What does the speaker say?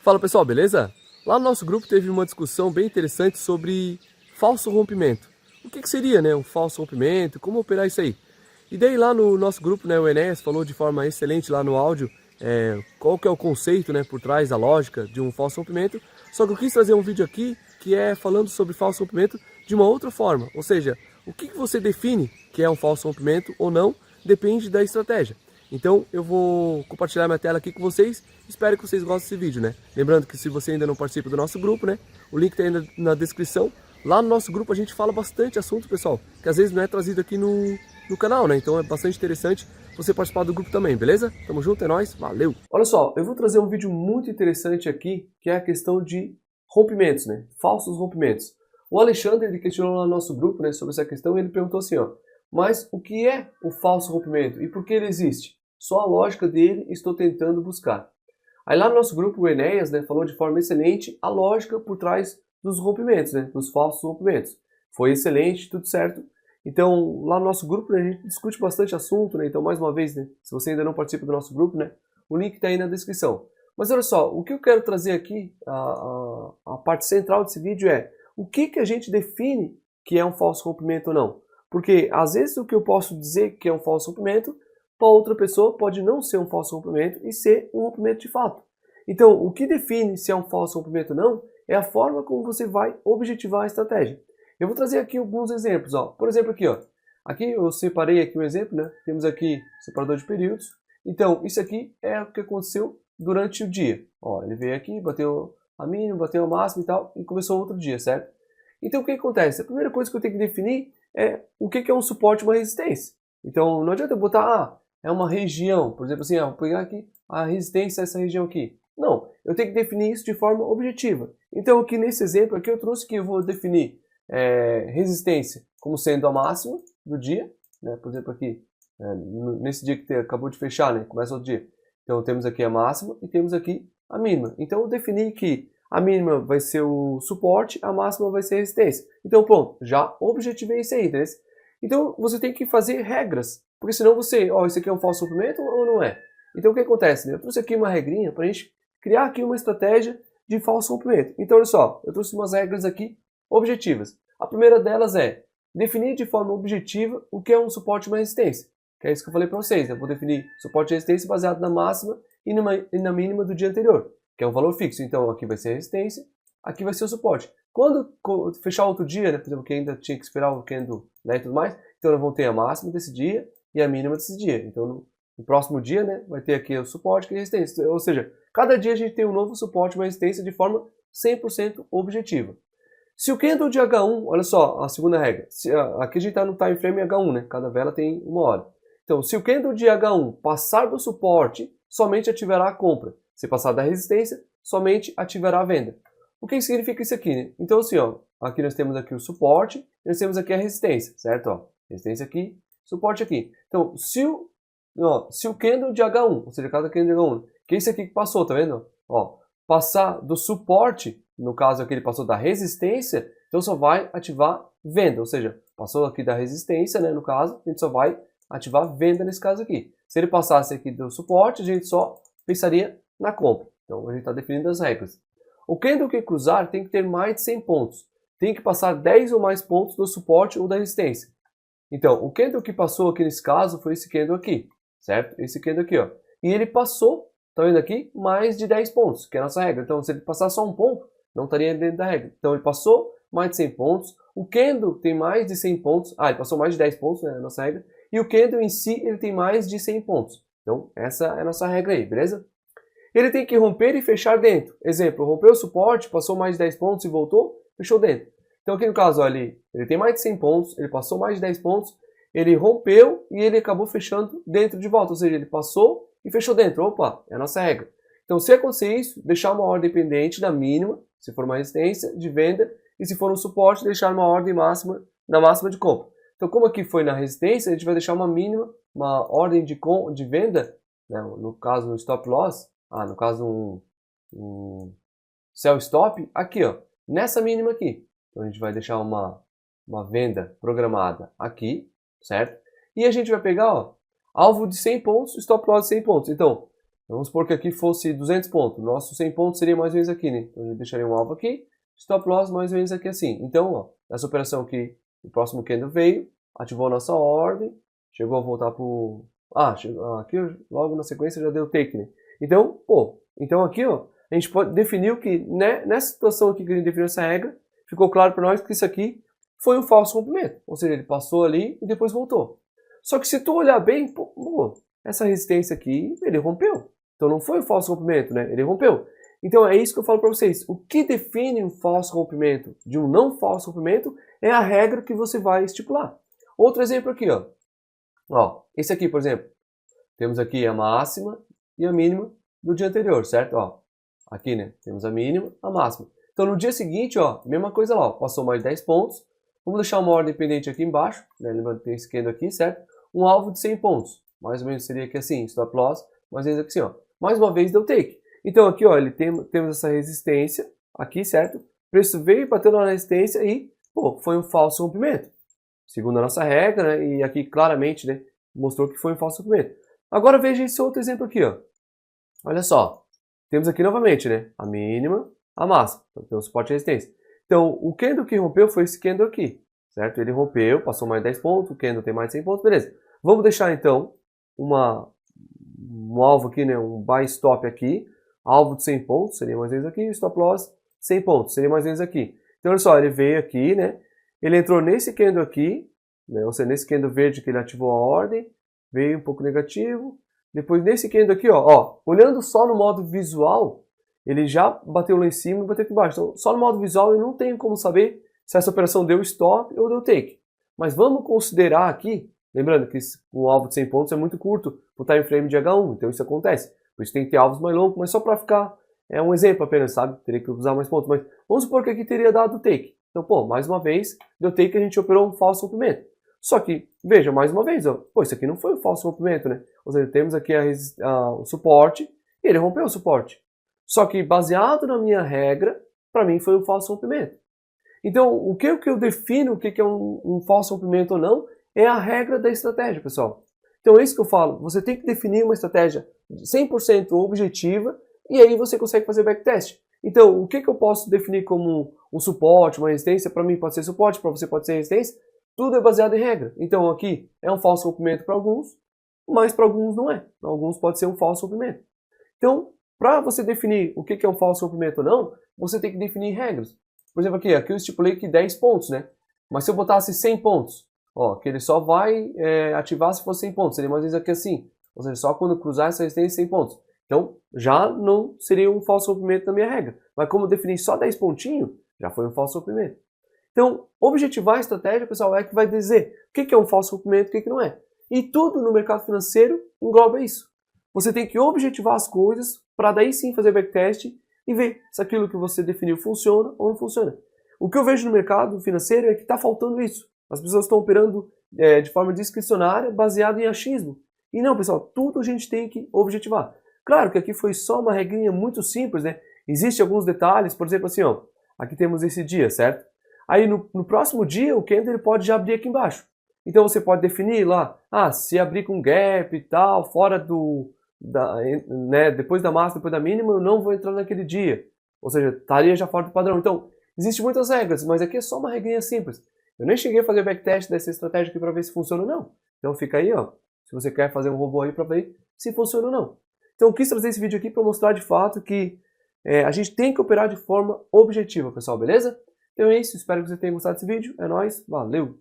Fala pessoal, beleza? Lá no nosso grupo teve uma discussão bem interessante sobre falso rompimento. O que seria, né, um falso rompimento? Como operar isso aí? E daí lá no nosso grupo, né, o Enéas falou de forma excelente lá no áudio qual que é o conceito, né, por trás da lógica de um falso rompimento. Só que eu quis trazer um vídeo aqui que é falando sobre falso rompimento de uma outra forma. Ou seja, o que você define que é um falso rompimento ou não depende da estratégia. Então eu vou compartilhar minha tela aqui com vocês, espero que vocês gostem desse vídeo, né? Lembrando que se você ainda não participa do nosso grupo, né? O link está aí na descrição. Lá no nosso grupo a gente fala bastante assunto, pessoal, que às vezes não é trazido aqui no canal, né? Então é bastante interessante você participar do grupo também, beleza? Tamo junto, é nóis, valeu! Olha só, eu vou trazer um vídeo muito interessante aqui, que é a questão de rompimentos, né? Falsos rompimentos. O Alexandre, ele questionou lá no nosso grupo, né, sobre essa questão, e ele perguntou assim, ó, mas o que é o falso rompimento e por que ele existe? Só a lógica dele estou tentando buscar. Aí lá no nosso grupo, o Enéas, né, falou de forma excelente a lógica por trás dos rompimentos, né, dos falsos rompimentos. Foi excelente, tudo certo. Então, lá no nosso grupo, né, a gente discute bastante assunto, né, então mais uma vez, né, se você ainda não participa do nosso grupo, né, o link está aí na descrição. Mas olha só, o que eu quero trazer aqui, a parte central desse vídeo é o que a gente define que é um falso rompimento ou não. Porque às vezes o que eu posso dizer que é um falso rompimento, para outra pessoa pode não ser um falso rompimento e ser um rompimento de fato. Então, o que define se é um falso rompimento ou não é a forma como você vai objetivar a estratégia. Eu vou trazer aqui alguns exemplos. Ó. Por exemplo, aqui, ó. Aqui eu separei aqui um exemplo, né? Temos aqui separador de períodos. Então, isso aqui é o que aconteceu durante o dia. Ó, ele veio aqui, bateu a mínima, bateu a máxima e tal, e começou outro dia, certo? Então, o que acontece? A primeira coisa que eu tenho que definir é o que é um suporte e uma resistência. Então, não adianta eu botar, é uma região, por exemplo assim, vou pegar aqui a resistência dessa região aqui. Não, eu tenho que definir isso de forma objetiva. Então aqui nesse exemplo aqui eu trouxe que eu vou definir resistência como sendo a máxima do dia, né? Por exemplo aqui, nesse dia que acabou de fechar, né? Começa outro dia. Então temos aqui a máxima e temos aqui a mínima. Então eu defini que a mínima vai ser o suporte, a máxima vai ser a resistência. Então pronto, já objetivei isso aí, entendeu? Então você tem que fazer regras, porque senão você, ó, isso aqui é um falso rompimento ou não é? Então o que acontece? Né? Eu trouxe aqui uma regrinha para a gente criar aqui uma estratégia de falso rompimento. Então olha só, eu trouxe umas regras aqui objetivas. A primeira delas é definir de forma objetiva o que é um suporte e uma resistência. Que é isso que eu falei para vocês. Eu vou definir suporte e resistência baseado na máxima e na mínima do dia anterior, que é um valor fixo. Então aqui vai ser a resistência, aqui vai ser o suporte. Quando fechar outro dia, né, por exemplo, que ainda tinha que esperar o candle, né, e tudo mais, então eu vou ter a máxima desse dia e a mínima desse dia. Então no próximo dia, né, vai ter aqui o suporte e a resistência. Ou seja, cada dia a gente tem um novo suporte e uma resistência de forma 100% objetiva. Se o candle de H1, olha só a segunda regra, aqui a gente está no time frame H1, né, cada vela tem uma hora. Então, se o candle de H1 passar do suporte, somente ativará a compra. Se passar da resistência, somente ativará a venda. O que significa isso aqui, né? Então assim, ó, aqui nós temos aqui o suporte, nós temos aqui a resistência, certo? Ó, resistência aqui, suporte aqui. Então, se o candle de H1, ou seja, cada candle de H1, que é isso aqui que passou, tá vendo? Ó, passar do suporte, no caso aqui ele passou da resistência, então só vai ativar venda, ou seja, passou aqui da resistência, né, no caso, a gente só vai ativar venda nesse caso aqui. Se ele passasse aqui do suporte, a gente só pensaria na compra. Então a gente está definindo as regras. O candle que cruzar tem que ter mais de 100 pontos. Tem que passar 10 ou mais pontos do suporte ou da resistência. Então, o candle que passou aqui nesse caso foi esse candle aqui, certo? Esse candle aqui, ó. E ele passou, tá vendo aqui? Mais de 10 pontos, que é a nossa regra. Então, se ele passar só um ponto, não estaria dentro da regra. Então, ele passou mais de 100 pontos. O candle tem mais de 100 pontos. Ah, ele passou mais de 10 pontos, né? É a nossa regra. E o candle em si, ele tem mais de 100 pontos. Então, essa é a nossa regra aí, beleza? Ele tem que romper e fechar dentro. Exemplo, rompeu o suporte, passou mais de 10 pontos e voltou, fechou dentro. Então aqui no caso, ó, ele tem mais de 100 pontos, ele passou mais de 10 pontos, ele rompeu e ele acabou fechando dentro de volta. Ou seja, ele passou e fechou dentro. Opa, é a nossa regra. Então se acontecer isso, deixar uma ordem pendente da mínima, se for uma resistência, de venda, e se for um suporte, deixar uma ordem máxima, na máxima de compra. Então como aqui foi na resistência, a gente vai deixar uma mínima, uma ordem de venda, né, no caso no stop loss, no caso um sell stop, aqui ó, nessa mínima aqui. Então a gente vai deixar uma venda programada aqui, certo? E a gente vai pegar, ó, alvo de 100 pontos, stop loss de 100 pontos. Então, Vamos supor que aqui fosse 200 pontos. Nosso 100 pontos seria mais ou menos aqui, né? Então a gente deixaria um alvo aqui, stop loss mais ou menos aqui assim. Então, ó, essa operação aqui, o próximo candle veio, ativou a nossa ordem, chegou a voltar pro... chegou aqui logo na sequência já deu take, né? Então, então aqui, ó, a gente pode definir que, né, nessa situação aqui que a gente definiu essa regra, ficou claro para nós que isso aqui foi um falso rompimento. Ou seja, ele passou ali e depois voltou. Só que se tu olhar bem, essa resistência aqui, ele rompeu. Então não foi um falso rompimento, né? Ele rompeu. Então é isso que eu falo para vocês. O que define um falso rompimento de um não falso rompimento é a regra que você vai estipular. Outro exemplo aqui, ó. Esse aqui, por exemplo. Temos aqui a máxima e a mínima do dia anterior, certo? Ó, aqui, né? Temos a mínima, a máxima. Então no dia seguinte, ó, mesma coisa lá, ó, passou mais 10 pontos. Vamos deixar uma ordem pendente aqui embaixo, né? Lembrando que tem esse candle aqui, certo? Um alvo de 100 pontos. Mais ou menos seria aqui assim, stop loss, mais ou menos aqui assim, ó. Mais uma vez deu take. Então aqui, ó, temos essa resistência aqui, certo? O preço veio, bateu na resistência e, foi um falso rompimento. Segundo a nossa regra, né? E aqui claramente, né, mostrou que foi um falso rompimento. Agora veja esse outro exemplo aqui, ó. Olha só. Temos aqui novamente, né? A mínima, a máxima. Então tem o suporte e resistência. Então o candle que rompeu foi esse candle aqui, certo? Ele rompeu, passou mais 10 pontos, o candle tem mais 100 pontos, beleza. Vamos deixar então um alvo aqui, né? Um buy stop aqui. Alvo de 100 pontos, seria mais ou menos aqui. Stop loss, 100 pontos, seria mais ou menos aqui. Então olha só, ele veio aqui, né? Ele entrou nesse candle aqui, né? Ou seja, nesse candle verde que ele ativou a ordem. Veio um pouco negativo. Depois nesse candle aqui, ó, olhando só no modo visual, ele já bateu lá em cima e bateu aqui embaixo. Então, só no modo visual eu não tenho como saber se essa operação deu stop ou deu take. Mas vamos considerar aqui, lembrando que o alvo de 100 pontos é muito curto para o time frame de H1, então isso acontece. Por isso tem que ter alvos mais longos, mas só para ficar, é um exemplo apenas, sabe? Teria que usar mais pontos. Mas vamos supor que aqui teria dado take. Então, mais uma vez, deu take, a gente operou um falso rompimento. Só que, veja, mais uma vez, ó, isso aqui não foi um falso rompimento, né? Ou seja, temos aqui o suporte e ele rompeu o suporte. Só que, baseado na minha regra, para mim foi um falso rompimento. Então, o que eu defino o que é um falso rompimento ou não é a regra da estratégia, pessoal. Então, é isso que eu falo. Você tem que definir uma estratégia 100% objetiva e aí você consegue fazer backtest. Então, o que eu posso definir como um suporte, uma resistência? Para mim pode ser suporte, para você pode ser resistência. Tudo é baseado em regra. Então aqui é um falso rompimento para alguns, mas para alguns não é. Para alguns pode ser um falso rompimento. Então, para você definir o que é um falso rompimento ou não, você tem que definir regras. Por exemplo, aqui eu estipulei que 10 pontos, né? Mas se eu botasse 100 pontos, ó, que ele só vai ativar se for 100 pontos. Seria mais ou menos aqui assim. Ou seja, só quando cruzar essa resistência 100 pontos. Então, já não seria um falso rompimento na minha regra. Mas como eu defini só 10 pontinhos, já foi um falso rompimento. Então, objetivar a estratégia, pessoal, é que vai dizer o que é um falso rompimento e o que não é. E tudo no mercado financeiro engloba isso. Você tem que objetivar as coisas para daí sim fazer backtest e ver se aquilo que você definiu funciona ou não funciona. O que eu vejo no mercado financeiro é que está faltando isso. As pessoas estão operando de forma discricionária, baseada em achismo. E não, pessoal, tudo a gente tem que objetivar. Claro que aqui foi só uma regrinha muito simples, né? Existem alguns detalhes, por exemplo assim, ó, aqui temos esse dia, certo? Aí no próximo dia o candle ele pode já abrir aqui embaixo. Então você pode definir lá, se abrir com gap e tal, fora depois da máxima, depois da mínima, eu não vou entrar naquele dia. Ou seja, estaria já fora do padrão. Então, existem muitas regras, mas aqui é só uma regrinha simples. Eu nem cheguei a fazer backtest dessa estratégia aqui para ver se funciona ou não. Então fica aí, ó, se você quer fazer um robô aí para ver se funciona ou não. Então eu quis trazer esse vídeo aqui para mostrar de fato que a gente tem que operar de forma objetiva, pessoal, beleza? Então é isso, espero que você tenha gostado desse vídeo. É nóis, valeu!